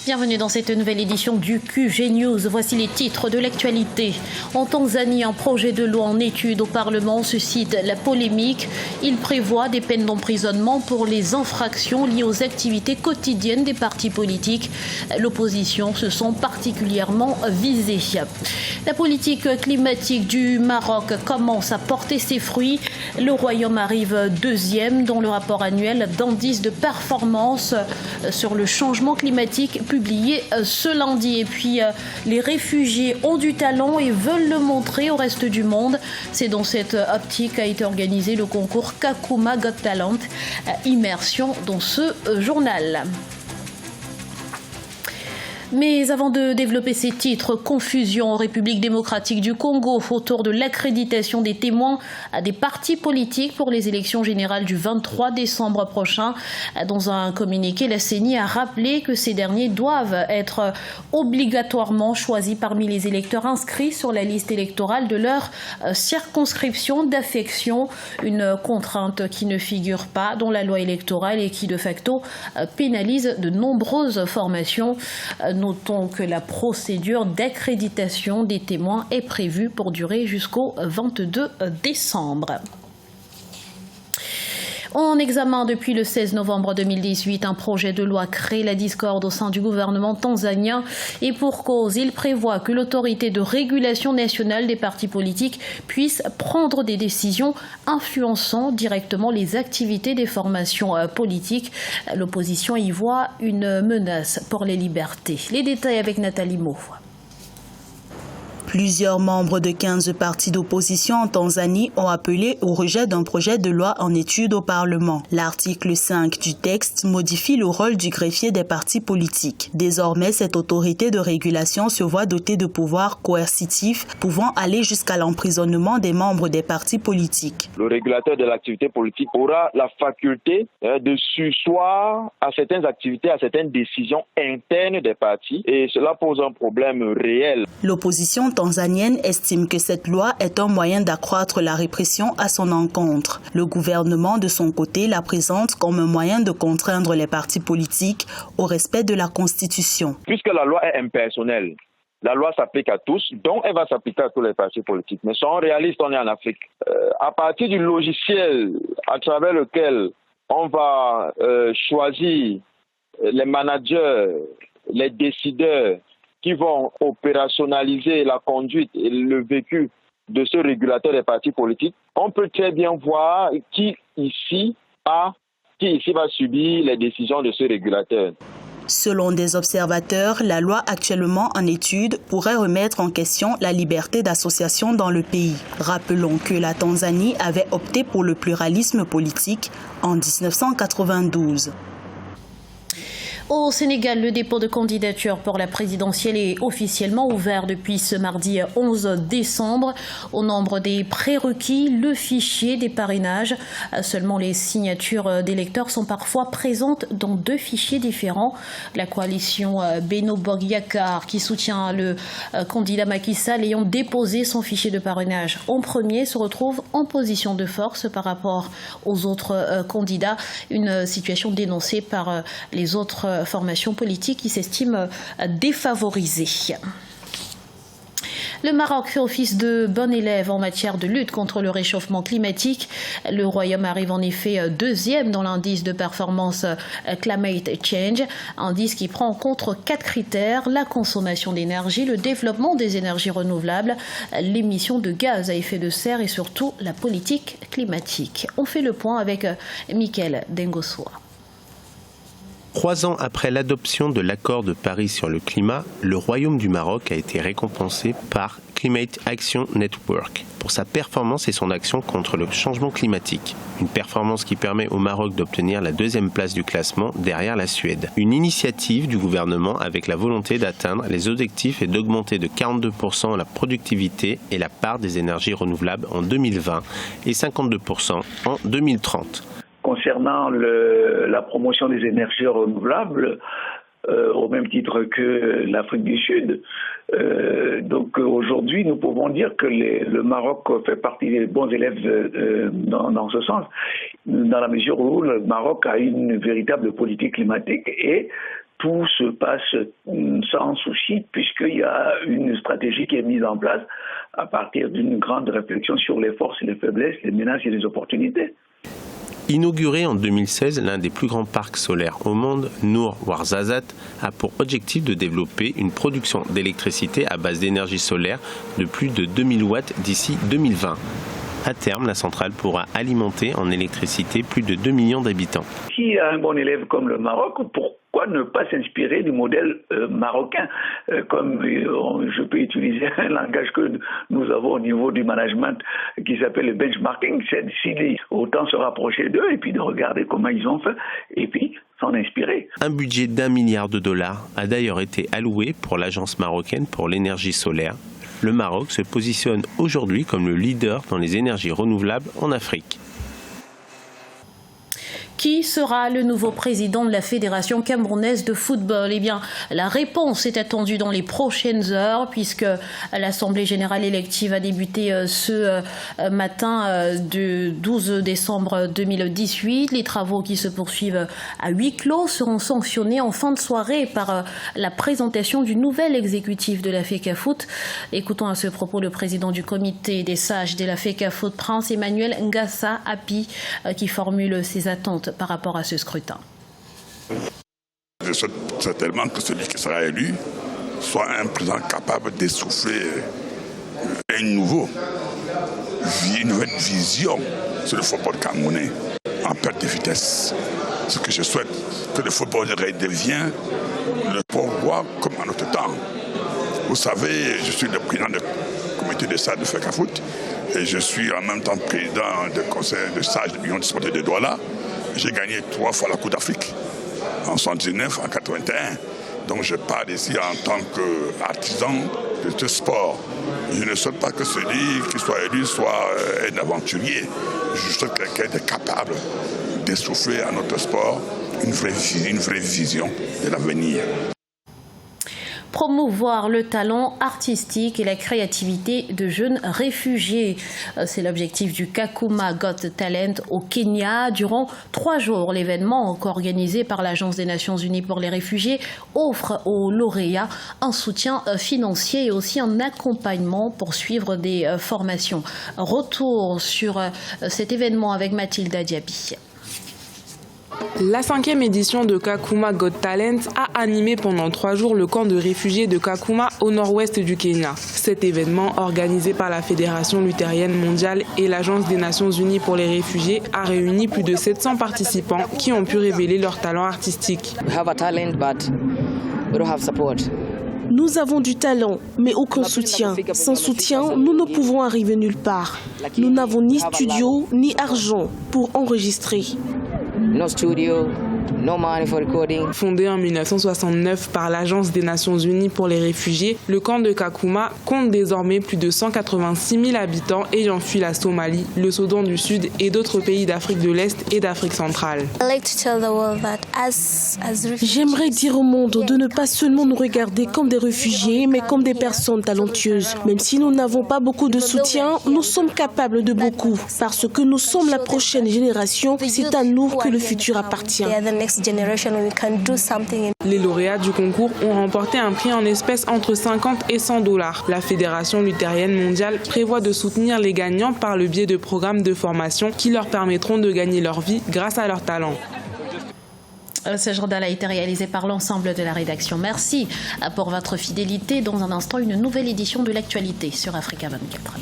Bienvenue dans cette nouvelle édition du QG News. Voici les titres de l'actualité. En Tanzanie, un projet de loi en étude au Parlement suscite la polémique. Il prévoit des peines d'emprisonnement pour les infractions liées aux activités quotidiennes des partis politiques. L'opposition se sent particulièrement visée. La politique climatique du Maroc commence à porter ses fruits. Le Royaume arrive deuxième dans le rapport annuel d'indice de performance sur le changement climatique publié ce lundi. Et puis, les réfugiés ont du talent et veulent le montrer au reste du monde. C'est dans cette optique qu'a été organisé le concours Kakuma Got Talent. Immersion dans ce journal. Mais avant de développer ces titres, confusion en République démocratique du Congo autour de l'accréditation des témoins à des partis politiques pour les élections générales du 23 décembre prochain. Dans un communiqué, la CENI a rappelé que ces derniers doivent être obligatoirement choisis parmi les électeurs inscrits sur la liste électorale de leur circonscription d'affection, une contrainte qui ne figure pas dans la loi électorale et qui de facto pénalise de nombreuses formations. Notons que la procédure d'accréditation des témoins est prévue pour durer jusqu'au 22 décembre. En examen depuis le 16 novembre 2018, un projet de loi crée la discorde au sein du gouvernement tanzanien et pour cause, il prévoit que l'autorité de régulation nationale des partis politiques puisse prendre des décisions influençant directement les activités des formations politiques. L'opposition y voit une menace pour les libertés. Les détails avec Nathalie Mau. Plusieurs membres de 15 partis d'opposition en Tanzanie ont appelé au rejet d'un projet de loi en étude au Parlement. L'article 5 du texte modifie le rôle du greffier des partis politiques. Désormais, cette autorité de régulation se voit dotée de pouvoirs coercitifs pouvant aller jusqu'à l'emprisonnement des membres des partis politiques. Le régulateur de l'activité politique aura la faculté de surseoir à certaines activités, à certaines décisions internes des partis et cela pose un problème réel. L'opposition tanzanienne estime que cette loi est un moyen d'accroître la répression à son encontre. Le gouvernement, de son côté, la présente comme un moyen de contraindre les partis politiques au respect de la Constitution. Puisque la loi est impersonnelle, la loi s'applique à tous, donc elle va s'appliquer à tous les partis politiques. Mais soyons réalistes, on est en Afrique. À partir du logiciel à travers lequel on va choisir les managers, les décideurs, qui vont opérationnaliser la conduite et le vécu de ce régulateur des partis politiques, on peut très bien voir qui ici va subir les décisions de ce régulateur. Selon des observateurs, la loi actuellement en étude pourrait remettre en question la liberté d'association dans le pays. Rappelons que la Tanzanie avait opté pour le pluralisme politique en 1992. Au Sénégal, le dépôt de candidature pour la présidentielle est officiellement ouvert depuis ce mardi 11 décembre. Au nombre des prérequis, le fichier des parrainages. Seulement les signatures d'électeurs sont parfois présentes dans deux fichiers différents. La coalition Benno Bokk Yakaar, qui soutient le candidat Macky Sall ayant déposé son fichier de parrainage en premier, se retrouve en position de force par rapport aux autres candidats. Une situation dénoncée par les autres formations politiques qui s'estiment défavorisées. Le Maroc fait office de bon élève en matière de lutte contre le réchauffement climatique. Le Royaume arrive en effet deuxième dans l'indice de performance Climate Change, indice qui prend en compte 4 critères: la consommation d'énergie, le développement des énergies renouvelables, l'émission de gaz à effet de serre et surtout la politique climatique. On fait le point avec Michael Dengosoa. 3 ans après l'adoption de l'accord de Paris sur le climat, le Royaume du Maroc a été récompensé par Climate Action Network pour sa performance et son action contre le changement climatique. Une performance qui permet au Maroc d'obtenir la 2e place du classement derrière la Suède. Une initiative du gouvernement avec la volonté d'atteindre les objectifs et d'augmenter de 42% la productivité et la part des énergies renouvelables en 2020 et 52% en 2030. Concernant la promotion des énergies renouvelables, au même titre que l'Afrique du Sud. Donc aujourd'hui, nous pouvons dire que le Maroc fait partie des bons élèves dans ce sens, dans la mesure où le Maroc a une véritable politique climatique et tout se passe sans souci puisqu'il y a une stratégie qui est mise en place à partir d'une grande réflexion sur les forces et les faiblesses, les menaces et les opportunités. Inauguré en 2016, l'un des plus grands parcs solaires au monde, Noor Ouarzazate, a pour objectif de développer une production d'électricité à base d'énergie solaire de plus de 2000 watts d'ici 2020. À terme, la centrale pourra alimenter en électricité plus de 2 millions d'habitants. S'il y a un bon élève comme le Maroc, pourquoi ne pas s'inspirer du modèle marocain comme je peux utiliser un langage que nous avons au niveau du management qui s'appelle le benchmarking, c'est autant se rapprocher d'eux et puis de regarder comment ils ont fait et puis s'en inspirer. Un budget d'1 milliard de dollars a d'ailleurs été alloué pour l'Agence marocaine pour l'énergie solaire. Le Maroc se positionne aujourd'hui comme le leader dans les énergies renouvelables en Afrique. Qui sera le nouveau président de la Fédération camerounaise de football? Eh bien, la réponse est attendue dans les prochaines heures puisque l'Assemblée générale élective a débuté ce matin du 12 décembre 2018. Les travaux qui se poursuivent à huis clos seront sanctionnés en fin de soirée par la présentation du nouvel exécutif de la FECAFOOT. Écoutons à ce propos le président du comité des sages de la FECAFOOT, Prince Emmanuel Ngassa Api, qui formule ses attentes par rapport à ce scrutin. Je souhaite certainement que celui qui sera élu soit un président capable d'essouffler une nouvelle vision sur le football camerounais en perte de vitesse. Ce que je souhaite, que le football redevienne le pouvoir comme en notre temps. Vous savez, je suis le président du comité de sages de FECAFOOT et je suis en même temps président du conseil de sages de l'Union des sportifs de Douala. J'ai gagné 3 fois la Coupe d'Afrique, en 1979, en 81. Donc je parle ici en tant qu'artisan de ce sport. Je ne souhaite pas que celui qui soit élu soit un aventurier. Je souhaite quelqu'un de capable d'essouffler à notre sport une vraie vision de l'avenir. Promouvoir le talent artistique et la créativité de jeunes réfugiés. C'est l'objectif du Kakuma Got Talent au Kenya. Durant 3 jours, l'événement organisé par l'Agence des Nations Unies pour les réfugiés offre aux lauréats un soutien financier et aussi un accompagnement pour suivre des formations. Retour sur cet événement avec Mathilda Diaby. La 5e édition de Kakuma Got Talent a animé pendant 3 jours le camp de réfugiés de Kakuma au nord-ouest du Kenya. Cet événement, organisé par la Fédération luthérienne mondiale et l'Agence des Nations Unies pour les réfugiés, a réuni plus de 700 participants qui ont pu révéler leur talent artistique. Nous avons du talent, mais aucun soutien. Sans soutien, nous ne pouvons arriver nulle part. Nous n'avons ni studio, ni argent pour enregistrer. No studio, no money for recording. Fondé en 1969 par l'Agence des Nations Unies pour les réfugiés, le camp de Kakuma compte désormais plus de 186 000 habitants ayant fui la Somalie, le Soudan du Sud et d'autres pays d'Afrique de l'Est et d'Afrique centrale. J'aimerais dire au monde de ne pas seulement nous regarder comme des réfugiés, mais comme des personnes talentueuses. Même si nous n'avons pas beaucoup de soutien, nous sommes capables de beaucoup. Parce que nous sommes la prochaine génération, c'est à nous que le futur appartient. Les lauréats du concours ont remporté un prix en espèces entre 50 et 100 $. La Fédération luthérienne mondiale prévoit de soutenir les gagnants par le biais de programmes de formation qui leur permettront de gagner leur vie grâce à leur talent. Ce journal a été réalisé par l'ensemble de la rédaction. Merci pour votre fidélité. Dans un instant, une nouvelle édition de l'actualité sur Africa 24.